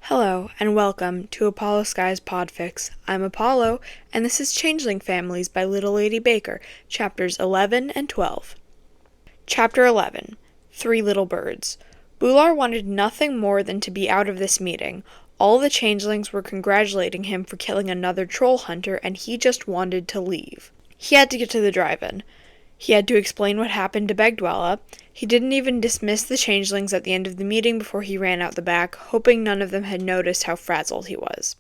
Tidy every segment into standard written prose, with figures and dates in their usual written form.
Hello, and welcome to Apollo Sky's podfics. I'm Apollo, and this is Changling Families by LittleLadyBaker, chapters 11 and 12. Chapter 11, Three Little Birds. Bular wanted nothing more than to be out of this meeting. All the changelings were congratulating him for killing another troll hunter, and he just wanted to leave. He had to get to the drive-in. He had to explain what happened to Bagdwella. He didn't even dismiss the changelings at the end of the meeting before he ran out the back, hoping none of them had noticed how frazzled he was.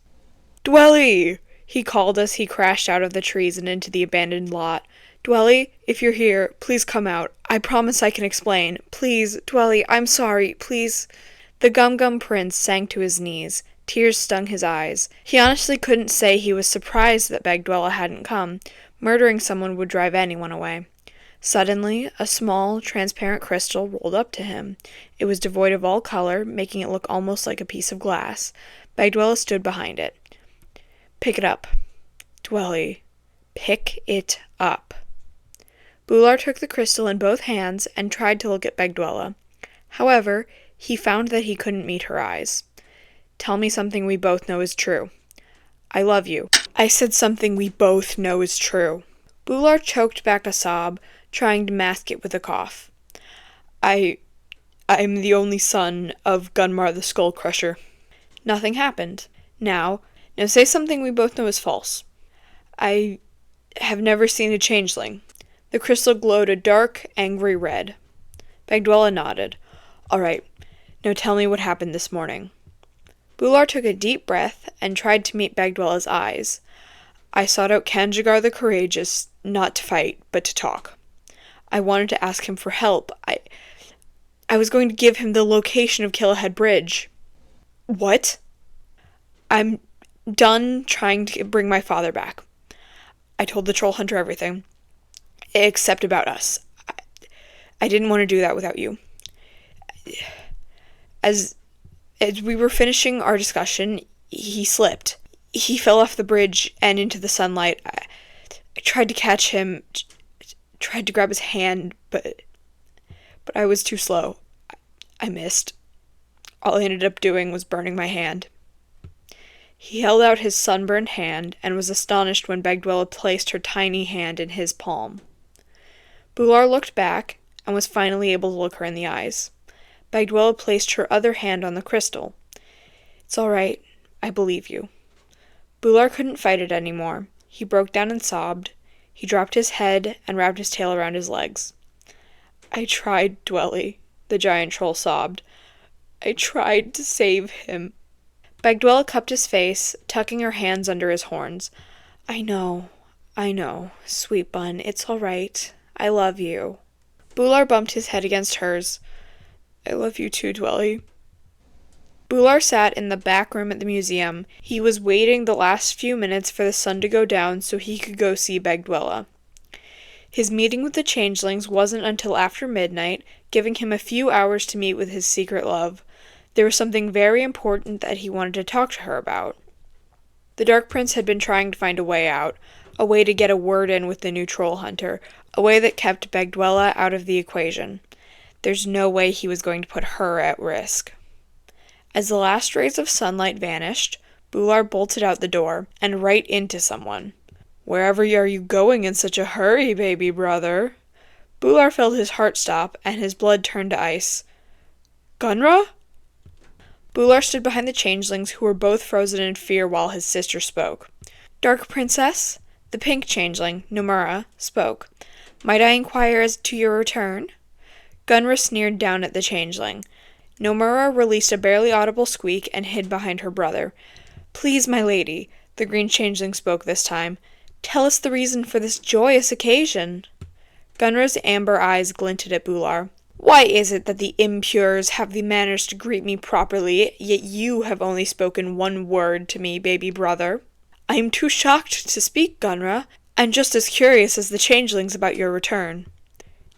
"Dwelly!" he called as he crashed out of the trees and into the abandoned lot. "Dwelly, if you're here, please come out. I promise I can explain. Please, Dwelly, I'm sorry, please." The Gum Prince sank to his knees. Tears stung his eyes. He honestly couldn't say he was surprised that Bagdwella hadn't come. Murdering someone would drive anyone away. Suddenly, a small, transparent crystal rolled up to him. It was devoid of all color, making it look almost like a piece of glass. Bagdwella stood behind it. "Pick it up. Dwelly, pick it up." Bular took the crystal in both hands and tried to look at Bagdwella. However, he found that he couldn't meet her eyes. "Tell me something we both know is true." "I love you." "I said something we both know is true." Bular choked back a sob, trying to mask it with a cough. I'm the only son of Gunmar the Skull Crusher." Nothing happened. Now say something we both know is false." "I have never seen a changeling." The crystal glowed a dark, angry red. Bagdwella nodded. "All right. Now tell me what happened this morning." Bular took a deep breath and tried to meet Bagdwella's eyes. "I sought out Aaarrrgghh the Courageous, not to fight, but to talk. I wanted to ask him for help. I was going to give him the location of Killahead Bridge." "What?" "I'm done trying to bring my father back. I told the troll hunter everything, except about us. I didn't want to do that without you." As we were finishing our discussion, he slipped. He fell off the bridge and into the sunlight. I tried to catch him, tried to grab his hand, but I was too slow. I missed. All I ended up doing was burning my hand." He held out his sunburned hand and was astonished when Bagdwella placed her tiny hand in his palm. Bular looked back and was finally able to look her in the eyes. Bagdwella placed her other hand on the crystal. "It's all right. I believe you." Bular couldn't fight it anymore. He broke down and sobbed. He dropped his head and wrapped his tail around his legs. "I tried, Dwelly," the giant troll sobbed. "I tried to save him." Bagdwella cupped his face, tucking her hands under his horns. I know, sweet bun, it's all right. I love you." Bular bumped his head against hers. "I love you too, Dwelly." Bular sat in the back room at the museum. He was waiting the last few minutes for the sun to go down so he could go see Bagdwella. His meeting with the changelings wasn't until after midnight, giving him a few hours to meet with his secret love. There was something very important that he wanted to talk to her about. The Dark Prince had been trying to find a way out, a way to get a word in with the new troll hunter, a way that kept Bagdwella out of the equation. There's no way he was going to put her at risk. As the last rays of sunlight vanished, Bular bolted out the door, and right into someone. "Wherever are you going in such a hurry, baby brother?" Bular felt his heart stop, and his blood turn to ice. "Gunra?" Bular stood behind the changelings, who were both frozen in fear while his sister spoke. "Dark Princess?" The pink changeling, Nomura, spoke. "Might I inquire as to your return?" Gunra sneered down at the changeling. Nomura released a barely audible squeak and hid behind her brother. "Please, my lady," the green changeling spoke this time. "Tell us the reason for this joyous occasion." Gunra's amber eyes glinted at Bular. "Why is it that the impures have the manners to greet me properly, yet you have only spoken one word to me, baby brother?" "I am too shocked to speak, Gunra. I'm just as curious as the changelings about your return."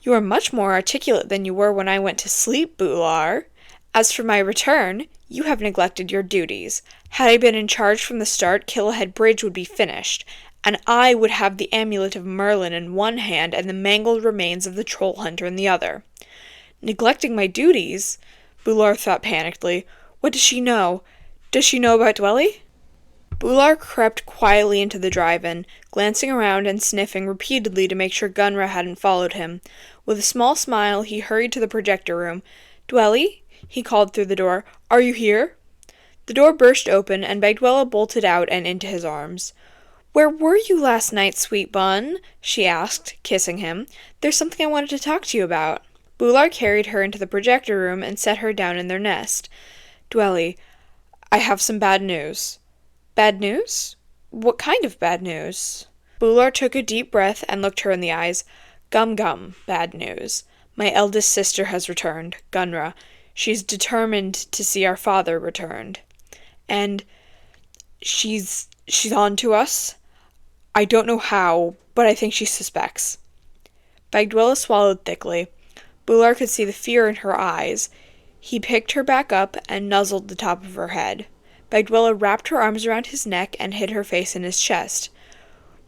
"You are much more articulate than you were when I went to sleep, Bular. As for my return, you have neglected your duties. Had I been in charge from the start, Killahead Bridge would be finished, and I would have the amulet of Merlin in one hand and the mangled remains of the troll hunter in the other." "Neglecting my duties?" Bular thought panickedly. What does she know? Does she know about Dwelly? Bular crept quietly into the drive-in, glancing around and sniffing repeatedly to make sure Gunra hadn't followed him. With a small smile, he hurried to the projector room. Dwelly? He called through the door. Are you here? The door burst open, and Bagdwella bolted out and into his arms. Where were you last night, sweet bun? She asked, kissing him. There's something I wanted to talk to you about. Bular carried her into the projector room and set her down in their nest. Dwelly, I have some bad news. Bad news? What kind of bad news? Bular took a deep breath and looked her in the eyes. Gum, bad news. My eldest sister has returned, Gunra. She's determined to see our father returned. And she's on to us. I don't know how, but I think she suspects. Bagdwella swallowed thickly. Bular could see the fear in her eyes. He picked her back up and nuzzled the top of her head. Bagdwella wrapped her arms around his neck and hid her face in his chest.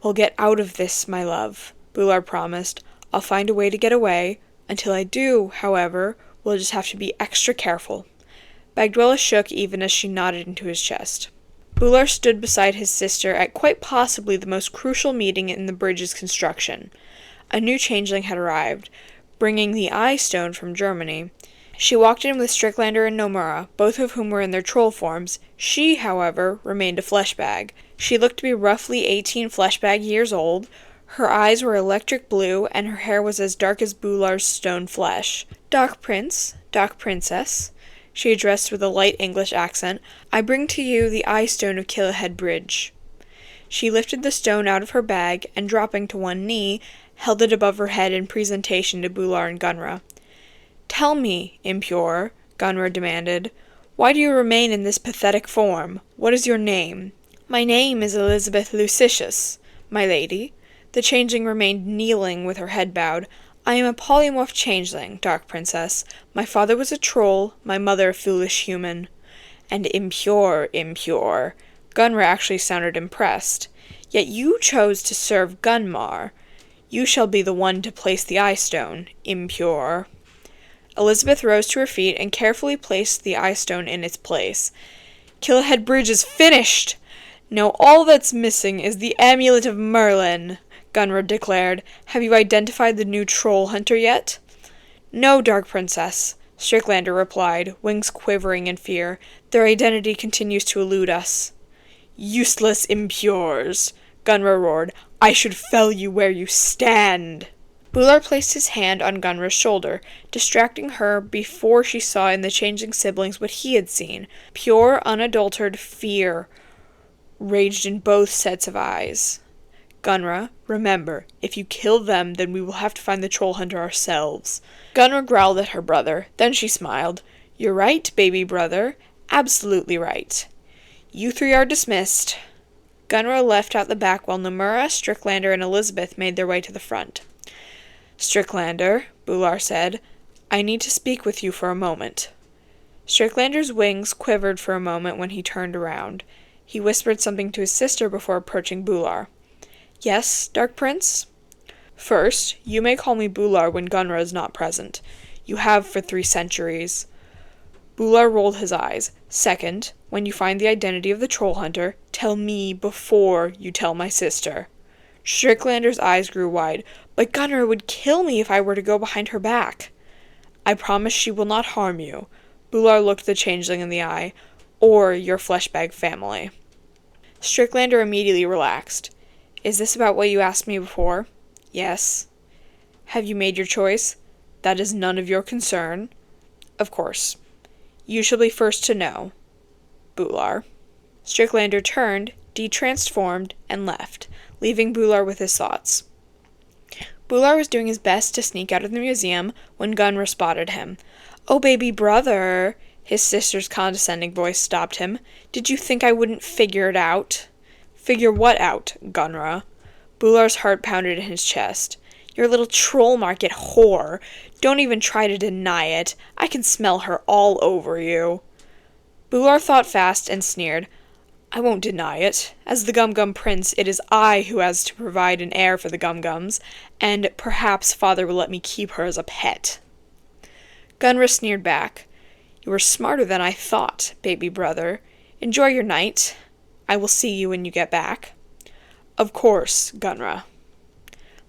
We'll get out of this, my love, Bular promised. I'll find a way to get away. Until I do, however, we'll just have to be extra careful. Bagdwella shook even as she nodded into his chest. Bular stood beside his sister at quite possibly the most crucial meeting in the bridge's construction. A new changeling had arrived, bringing the Eye Stone from Germany. She walked in with Strickler and Nomura, both of whom were in their troll forms. She, however, remained a flesh bag. She looked to be roughly 18 flesh bag years old. Her eyes were electric blue, and her hair was as dark as Bular's stone flesh. Doc Prince, Doc Princess, she addressed with a light English accent, I bring to you the Eye Stone of Killahead Bridge. She lifted the stone out of her bag, and dropping to one knee, held it above her head in presentation to Bular and Gunra. Tell me, impure, Gunra demanded, why do you remain in this pathetic form? What is your name? My name is Elizabeth Lucicius, my lady. The changeling remained kneeling with her head bowed. I am a polymorph changeling, Dark Princess. My father was a troll, my mother a foolish human. And impure. Gunra actually sounded impressed. Yet you chose to serve Gunmar. You shall be the one to place the Eye Stone, impure. Elizabeth rose to her feet and carefully placed the Eye Stone in its place. Killahead Bridge is finished! Now all that's missing is the Amulet of Merlin, Gunra declared. Have you identified the new troll hunter yet? No, Dark Princess, Strickler replied, wings quivering in fear. Their identity continues to elude us. Useless impures, Gunra roared. I should fell you where you stand. Bular placed his hand on Gunra's shoulder, distracting her before she saw in the changing siblings what he had seen. Pure, unadulterated fear raged in both sets of eyes. Gunra, remember, if you kill them, then we will have to find the troll hunter ourselves. Gunra growled at her brother, then she smiled. You're right, baby brother. Absolutely right. You three are dismissed. Gunra left out the back while Nomura, Strickler, and Elizabeth made their way to the front. Strickler, Bular said, I need to speak with you for a moment. Strickler's wings quivered for a moment when he turned around. He whispered something to his sister before approaching Bular. Yes, Dark Prince? First, you may call me Bular when Gunra is not present. You have for 3 centuries. Bular rolled his eyes. Second, when you find the identity of the troll hunter, tell me before you tell my sister. Strickler's eyes grew wide. But Gunra would kill me if I were to go behind her back. I promise she will not harm you. Bular looked the changeling in the eye. Or your fleshbag family. Strickler immediately relaxed. Is this about what you asked me before? Yes. Have you made your choice? That is none of your concern. Of course. You shall be first to know. Bular. Strickler turned, de-transformed, and left, leaving Bular with his thoughts. Bular was doing his best to sneak out of the museum when Gunra spotted him. Oh, baby brother, his sister's condescending voice stopped him. Did you think I wouldn't figure it out? Figure what out, Gunra? Bular's heart pounded in his chest. Your little troll market whore. Don't even try to deny it. I can smell her all over you. Bular thought fast and sneered. I won't deny it. As the Gum-Gum Prince, it is I who has to provide an heir for the Gum-Gums, and perhaps father will let me keep her as a pet. Gunra sneered back. You are smarter than I thought, baby brother. Enjoy your night. I will see you when you get back." "Of course, Gunra."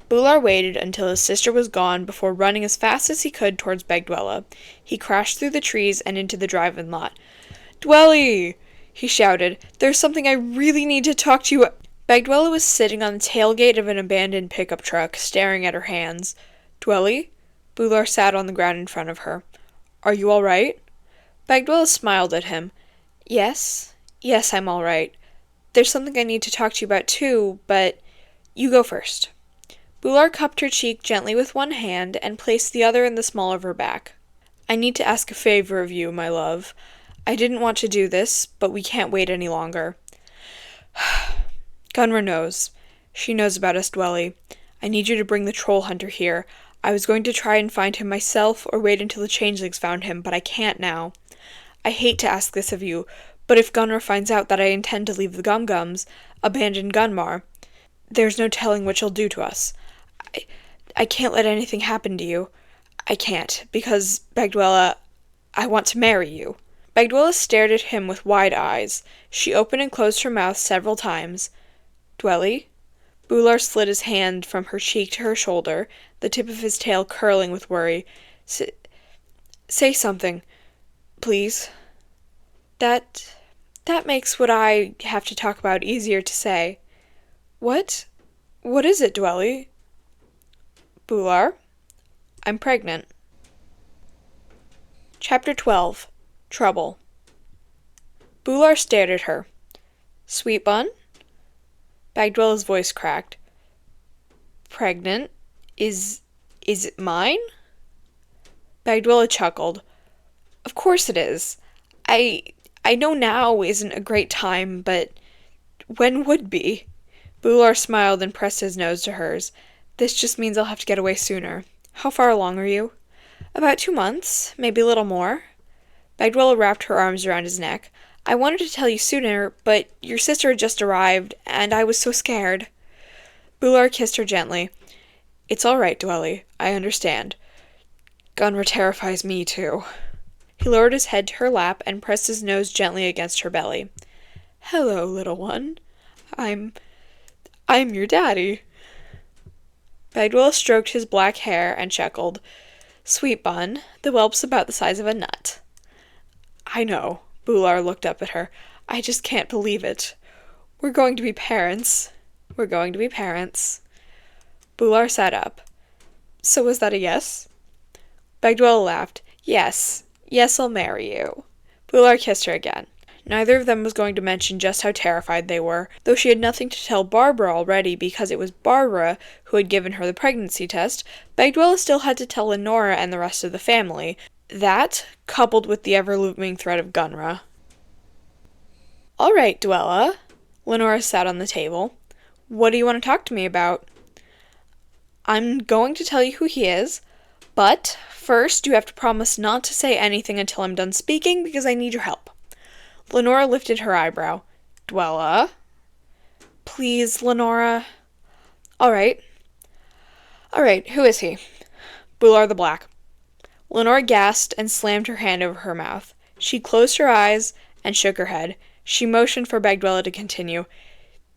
Bular waited until his sister was gone before running as fast as he could towards Bagdwella. He crashed through the trees and into the drive-in lot. "Dwelly!" he shouted. "There's something I really need to talk to you about." Bagdwella was sitting on the tailgate of an abandoned pickup truck, staring at her hands. "Dwelly?" Bular sat on the ground in front of her. "Are you all right?" Bagdwella smiled at him. Yes, I'm all right. There's something I need to talk to you about too, but you go first." Bular cupped her cheek gently with one hand and placed the other in the small of her back. "I need to ask a favor of you, my love. I didn't want to do this, but we can't wait any longer." "Gunra knows. She knows about us, Dwelly. I need you to bring the troll hunter here. I was going to try and find him myself or wait until the changelings found him, but I can't now. I hate to ask this of you, but if Gunra finds out that I intend to leave the Gum-Gums, abandon Gunmar, there's no telling what she'll do to us. I can't let anything happen to you. I can't, because, Bagdwella, I want to marry you." Bagdwella stared at him with wide eyes. She opened and closed her mouth several times. "Dwelly?" Bular slid his hand from her cheek to her shoulder, the tip of his tail curling with worry. Say something, please." That makes what I have to talk about easier to say." What is it, Dwelly?" "Bular, I'm pregnant." Chapter 12. Trouble. Bular stared at her. "Sweet bun?" Bagdwella's voice cracked. "Pregnant? Is it mine?" Bagdwella chuckled. "Of course it is. I know now isn't a great time, but when would be?" Bular smiled and pressed his nose to hers. "This just means I'll have to get away sooner. How far along are you?" "About 2 months, maybe a little more." Bagdwella wrapped her arms around his neck. "I wanted to tell you sooner, but your sister had just arrived, and I was so scared." Bular kissed her gently. "It's all right, Dwelly. I understand. Gunra terrifies me, too." He lowered his head to her lap and pressed his nose gently against her belly. "Hello, little one. I'm your daddy." Bagdwella stroked his black hair and chuckled. "Sweet bun, the whelp's about the size of a nut." "I know." Bular looked up at her. "I just can't believe it. We're going to be parents. We're going to be parents." Bular sat up. "So was that a yes?" Bagdwella laughed. Yes, I'll marry you." Bular kissed her again. Neither of them was going to mention just how terrified they were, though she had nothing to tell Barbara already because it was Barbara who had given her the pregnancy test. Bagdwella still had to tell Lenora and the rest of the family. That, coupled with the ever-looming threat of Gunra. "All right, Dwella." Lenora sat on the table. "What do you want to talk to me about?" "I'm going to tell you who he is, but first you have to promise not to say anything until I'm done speaking, because I need your help." Lenora lifted her eyebrow. "Dwella?" "Please, Lenora." All right, who is he?" "Bular the Black." Lenora gasped and slammed her hand over her mouth. She closed her eyes and shook her head. She motioned for Bagdwella to continue.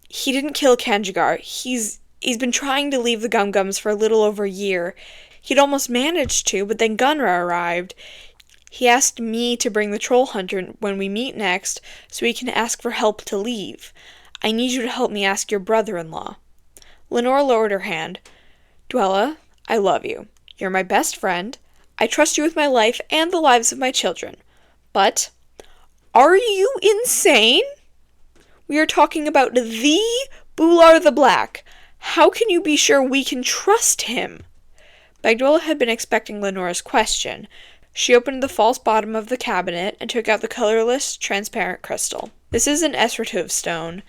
"He didn't kill Kanjigar. He's been trying to leave the Gum-Gums for a little over a year. He'd almost managed to, but then Gunra arrived. He asked me to bring the troll hunter when we meet next, so he can ask for help to leave. I need you to help me ask your brother-in-law." Lenora lowered her hand. "Dwella, I love you. You're my best friend. I trust you with my life and the lives of my children. But, are you insane? We are talking about the Bular the Black. How can you be sure we can trust him?" Bagdwella had been expecting Lenora's question. She opened the false bottom of the cabinet and took out the colorless, transparent crystal. "This is an Aaarrrgghh stone.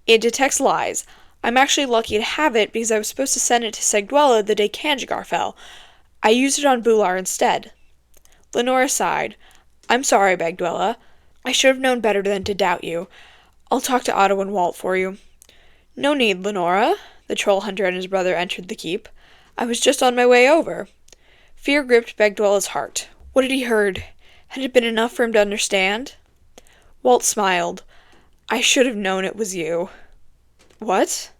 It detects lies. I'm actually lucky to have it because I was supposed to send it to Segdwella the day Kanjigar fell. I used it on Bular instead." Lenora sighed. "I'm sorry, Bagdwella. I should have known better than to doubt you. I'll talk to Otto and Walt for you." "No need, Lenora." The troll hunter and his brother entered the keep. "I was just on my way over." Fear gripped Bagdwella's heart. What had he heard? Had it been enough for him to understand? Walt smiled. I should have known it was you. What?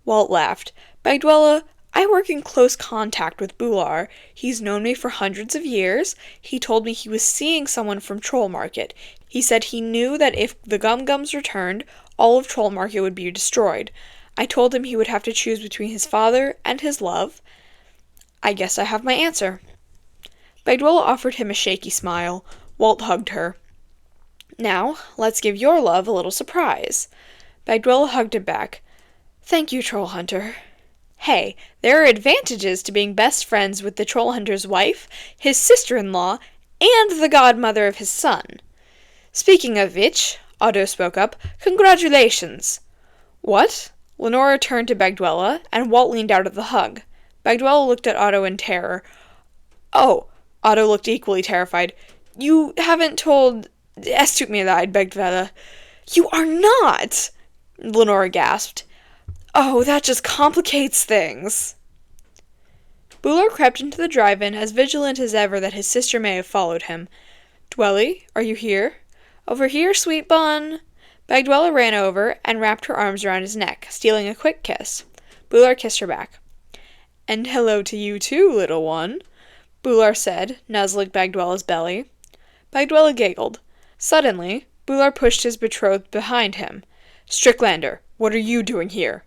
Walt laughed. Bagdwella, I work in close contact with Bular. He's known me for hundreds of years. He told me he was seeing someone from Troll Market. He said he knew that if the Gum-Gums returned, all of Troll Market would be destroyed. I told him he would have to choose between his father and his love. I guess I have my answer. Bagdwella offered him a shaky smile. Walt hugged her. Now, let's give your love a little surprise. Bagdwella hugged him back. Thank you, Trollhunter. Hey, there are advantages to being best friends with the Trollhunter's wife, his sister-in-law, and the godmother of his son. Speaking of which, Otto spoke up, congratulations. What? Lenora turned to Bagdwella, and Walt leaned out of the hug. Bagdwella looked at Otto in terror. Oh, Otto looked equally terrified. You haven't told... Es tut mir leid, Bagdwella. You are not! Lenora gasped. Oh, that just complicates things. Bular crept into the drive-in as vigilant as ever that his sister may have followed him. Dwelly, are you here? Over here, sweet bun. Bagdwella ran over and wrapped her arms around his neck, stealing a quick kiss. Bular kissed her back. And hello to you too, little one, Bular said, nuzzling Bagdwella's belly. Bagdwella giggled. Suddenly, Bular pushed his betrothed behind him. Strickler, what are you doing here?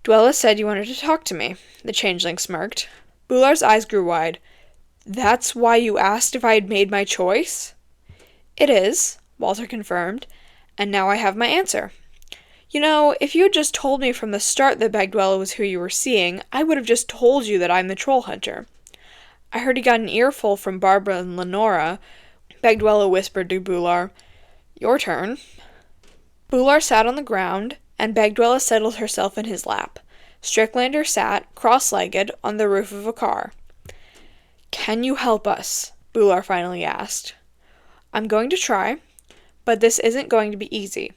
Dwella said you wanted to talk to me, the changeling smirked. Bular's eyes grew wide. That's why you asked if I had made my choice? It is, Walter confirmed, and now I have my answer. You know, if you had just told me from the start that Bagdwella was who you were seeing, I would have just told you that I'm the troll hunter. I heard he got an earful from Barbara and Lenora. Bagdwella whispered to Bular. Your turn. Bular sat on the ground, and Bagdwella settled herself in his lap. Strickler sat, cross-legged, on the roof of a car. Can you help us? Bular finally asked. I'm going to try, but this isn't going to be easy.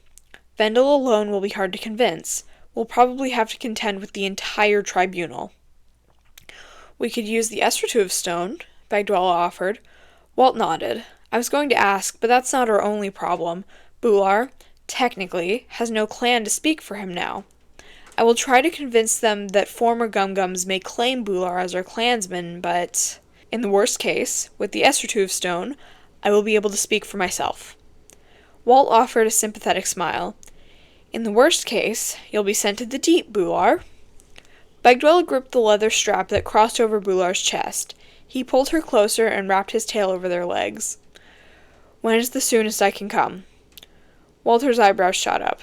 Vendel alone will be hard to convince. We'll probably have to contend with the entire tribunal. We could use the Aaarrrgghh stone, Bagdwella offered. Walt nodded. I was going to ask, but that's not our only problem. Bular, technically, has no clan to speak for him now. I will try to convince them that former Gum-Gums may claim Bular as our clansman, but in the worst case, with the Aaarrrgghh stone, I will be able to speak for myself. Walt offered a sympathetic smile. In the worst case, you'll be sent to the deep, Bular. Bagdwella gripped the leather strap that crossed over Bular's chest. He pulled her closer and wrapped his tail over their legs. When is the soonest I can come? Walter's eyebrows shot up.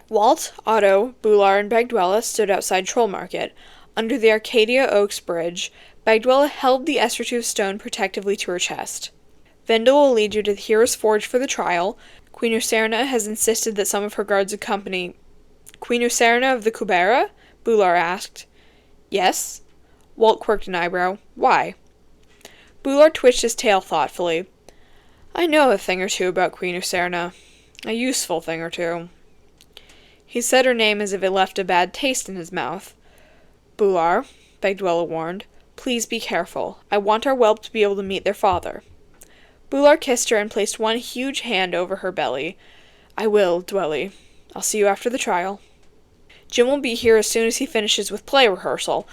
Walt, Otto, Bular, and Bagdwella stood outside Troll Market. Under the Arcadia Oaks Bridge, Bagdwella held the Aaarrrgghh stone protectively to her chest. Vendel will lead you to the Hero's Forge for the trial. Queen Aaarrrgghh has insisted that some of her guards accompany... Queen Aaarrrgghh of the Kubera? Bular asked. Yes? Walt quirked an eyebrow. Why? Bular twitched his tail thoughtfully. I know a thing or two about Queen Aaarrrgghh. A useful thing or two. He said her name as if it left a bad taste in his mouth. Bular, Bagdwella warned, please be careful. I want our whelp to be able to meet their father. Bular kissed her and placed one huge hand over her belly. I will, Dwelly. I'll see you after the trial. Jim will be here as soon as he finishes with play rehearsal.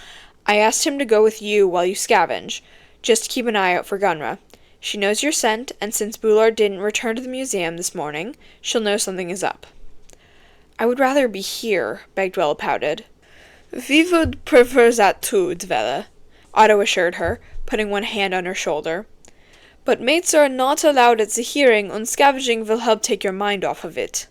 I asked him to go with you while you scavenge. Just keep an eye out for Gunra. She knows your scent, and since Bular didn't return to the museum this morning, she'll know something is up. I would rather be here, Bagdwella pouted. We would prefer that too, Dwella, Otto assured her, putting one hand on her shoulder. But mates are not allowed at the hearing, and scavenging will help take your mind off of it.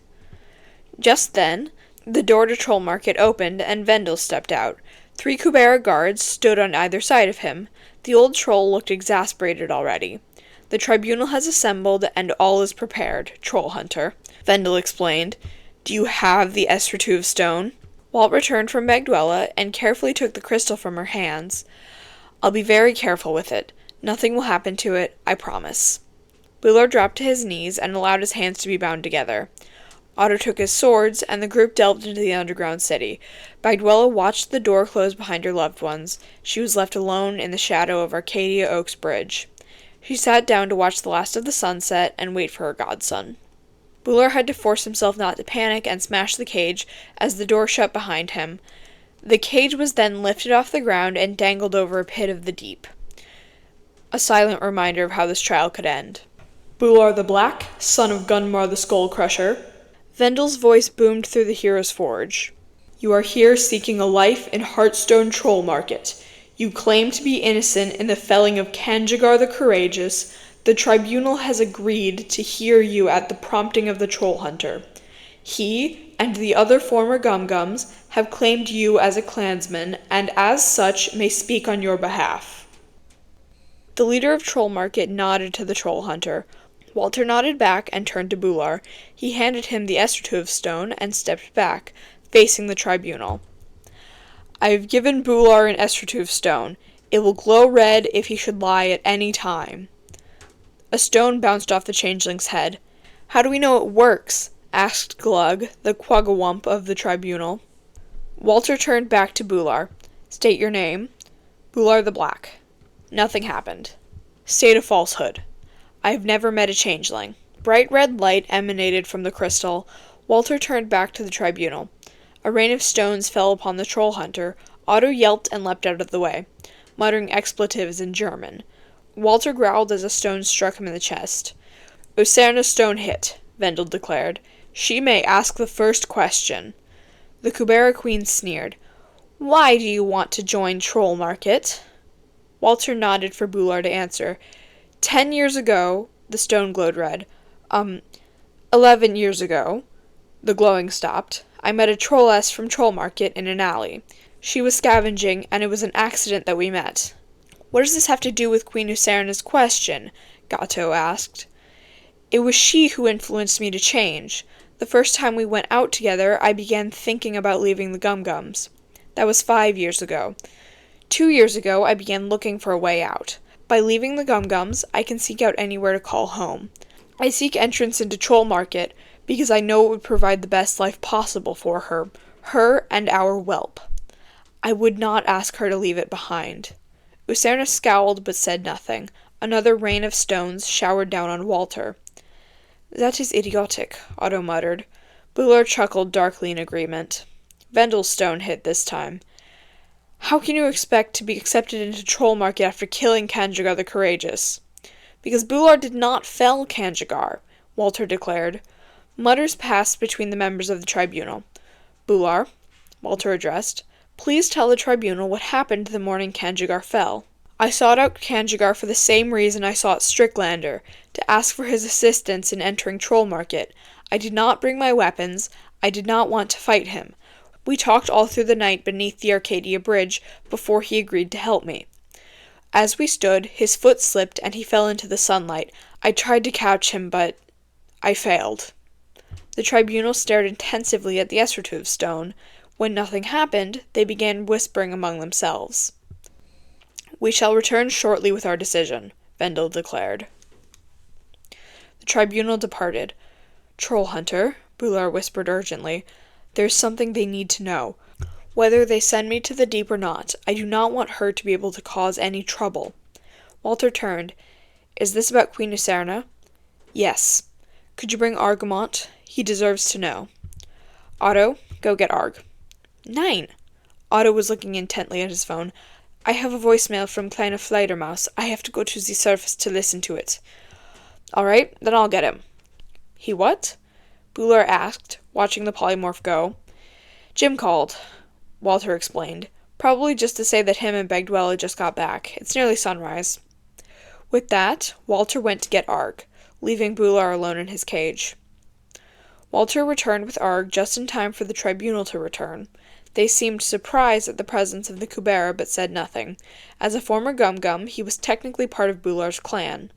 Just then, the door to Troll Market opened, and Vendel stepped out. 3 Kubera guards stood on either side of him. The old troll looked exasperated already. The tribunal has assembled, and all is prepared, Troll Hunter, Vendel explained. Do you have the Aaarrrgghh stone? Walt returned from Bagdwella, and carefully took the crystal from her hands. I'll be very careful with it. Nothing will happen to it, I promise. Bular dropped to his knees and allowed his hands to be bound together. Otto took his swords, and the group delved into the underground city. Bagdwella watched the door close behind her loved ones. She was left alone in the shadow of Arcadia Oaks Bridge. She sat down to watch the last of the sunset and wait for her godson. Bular had to force himself not to panic and smash the cage as the door shut behind him. The cage was then lifted off the ground and dangled over a pit of the deep. A silent reminder of how this trial could end. "Bular the Black, son of Gunmar the Skull Crusher." Vendel's voice boomed through the hero's forge. "You are here seeking a life in Heartstone Troll Market. You claim to be innocent in the felling of Aaarrrgghh the Courageous. The tribunal has agreed to hear you at the prompting of the trollhunter. He and the other former Gumgums have claimed you as a clansman, and as such may speak on your behalf." The leader of Troll Market nodded to the trollhunter. Walter nodded back and turned to Bular. He handed him the Estertuv stone and stepped back, facing the tribunal. "I have given Bular an Estertuv stone. It will glow red if he should lie at any time." A stone bounced off the changeling's head. "How do we know it works?" asked Glug, the quaggawump of the tribunal. Walter turned back to Bular. "State your name." "Bular the Black." Nothing happened. "State a falsehood." "I have never met a changeling." Bright red light emanated from the crystal. Walter turned back to the tribunal. A rain of stones fell upon the troll hunter. Otto yelped and leapt out of the way, muttering expletives in German. Walter growled as a stone struck him in the chest. "Userna's stone hit," Vendel declared. "She may ask the first question." The Kubera Queen sneered. "Why do you want to join Troll Market?" Walter nodded for Bular to answer. 10 years ago," the stone glowed red. 11 years ago," the glowing stopped, "I met a trolless from Troll Market in an alley. She was scavenging, and it was an accident that we met." "What does this have to do with Queen Userna's question?" Gato asked. "It was she who influenced me to change. The first time we went out together, I began thinking about leaving the Gumgums. That was 5 years ago. 2 years ago, I began looking for a way out. By leaving the Gumgums, I can seek out anywhere to call home. I seek entrance into Troll Market because I know it would provide the best life possible for her and our whelp. I would not ask her to leave it behind." Userna scowled but said nothing. Another rain of stones showered down on Walter. "That is idiotic," Otto muttered. Bular chuckled darkly in agreement. Vendel's stone hit this time. "How can you expect to be accepted into Troll Market after killing Aaarrrgghh the Courageous?" "Because Bular did not fell Aaarrrgghh," Walter declared. Mutters passed between the members of the tribunal. "Bular," Walter addressed, "please tell the tribunal what happened the morning Aaarrrgghh fell." "I sought out Aaarrrgghh for the same reason I sought Strickler, to ask for his assistance in entering Troll Market. I did not bring my weapons. I did not want to fight him. We talked all through the night beneath the Arcadia Bridge before he agreed to help me. As we stood, his foot slipped and he fell into the sunlight. I tried to catch him, but I failed." The tribunal stared intensively at the Estertuv stone. When nothing happened, they began whispering among themselves. "We shall return shortly with our decision," Vendel declared. The tribunal departed. "Trollhunter," Bular whispered urgently, "there's something they need to know. Whether they send me to the deep or not, I do not want her to be able to cause any trouble." Walter turned. "Is this about Queen Userna?" "Yes." "Could you bring Aaarrrgghh? He deserves to know." "Otto, go get Arg." "Nein." Otto was looking intently at his phone. "I have a voicemail from Kleine Fledermaus. I have to go to the surface to listen to it." "All right, then I'll get him." "He what?" Bular asked, watching the polymorph go. "Jim called," Walter explained. "Probably just to say that him and Bagdwella just got back. It's nearly sunrise." With that, Walter went to get Arg, leaving Bular alone in his cage. Walter returned with Arg just in time for the tribunal to return. They seemed surprised at the presence of the Kubera, but said nothing. As a former Gumgum, he was technically part of Bular's clan.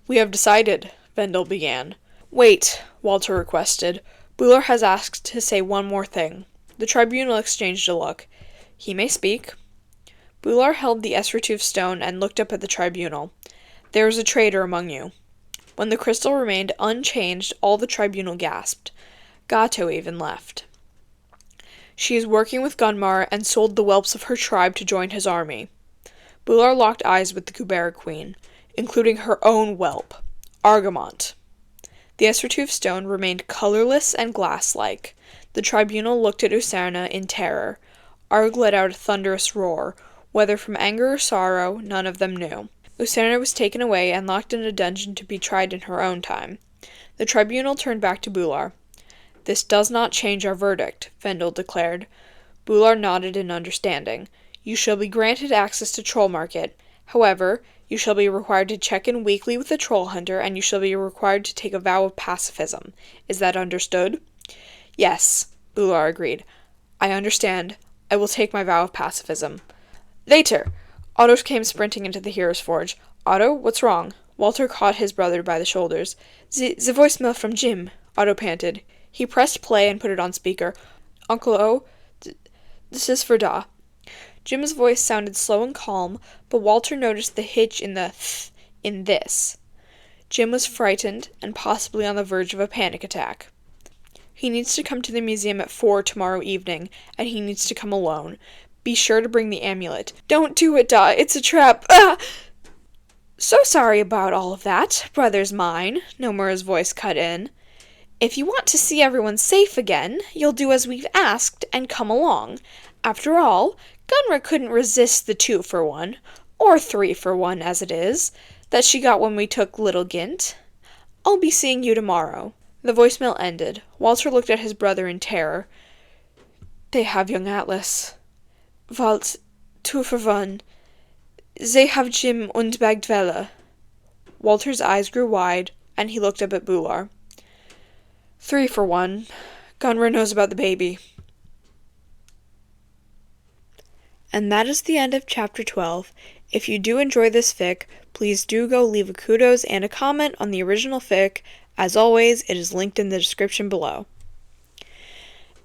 "We have decided," Vendel began. "Wait," Walter requested. "Bular has asked to say one more thing." The tribunal exchanged a look. "He may speak." Bular held the Estertuv stone and looked up at the tribunal. "There is a traitor among you." When the crystal remained unchanged, all the tribunal gasped. Gato even left. "She is working with Gunmar and sold the whelps of her tribe to join his army." Bular locked eyes with the Kubera Queen, including her own whelp, Aaarrrgghh. The Essertooth stone remained colorless and glass-like. The tribunal looked at Aaarrrgghh in terror. Aaarrrgghh let out a thunderous roar. Whether from anger or sorrow, none of them knew. Aaarrrgghh was taken away and locked in a dungeon to be tried in her own time. The tribunal turned back to Bular. "This does not change our verdict," Vendel declared. Bular nodded in understanding. "You shall be granted access to Troll Market. However, you shall be required to check in weekly with the trollhunter, and you shall be required to take a vow of pacifism. Is that understood?" "Yes," Bular agreed. "I understand. I will take my vow of pacifism." "Later!" Otto came sprinting into the Hero's Forge. "Otto, what's wrong?" Walter caught his brother by the shoulders. The voicemail from Jim," Otto panted. He pressed play and put it on speaker. "Uncle O, this is for Da." Jim's voice sounded slow and calm, but Walter noticed the hitch in the th in this. Jim was frightened and possibly on the verge of a panic attack. "He needs to come to the museum at 4 tomorrow evening, and he needs to come alone. Be sure to bring the amulet." "Don't do it, Da. It's a trap. Ah!" "So sorry about all of that, brothers mine," Nomura's voice cut in. "If you want to see everyone safe again, you'll do as we've asked and come along. After all, Gunra couldn't resist the 2-for-1, or 3-for-1 as it is, that she got when we took Little Gint. I'll be seeing you tomorrow." The voicemail ended. Walter looked at his brother in terror. "They have young Atlas. Walt, 2-for-1. They have Jim und Bagdwella." Walter's eyes grew wide, and he looked up at Bular. 3-for-1. Gunra knows about the baby." And that is the end of Chapter 12. If you do enjoy this fic, please do go leave a kudos and a comment on the original fic. As always, it is linked in the description below.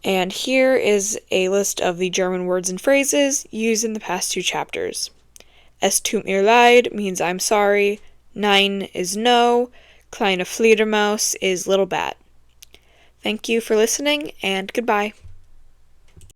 And here is a list of the German words and phrases used in the past 2 chapters. Es tut mir leid means I'm sorry. Nein is no. Kleine Fledermaus is little bat. Thank you for listening, and goodbye.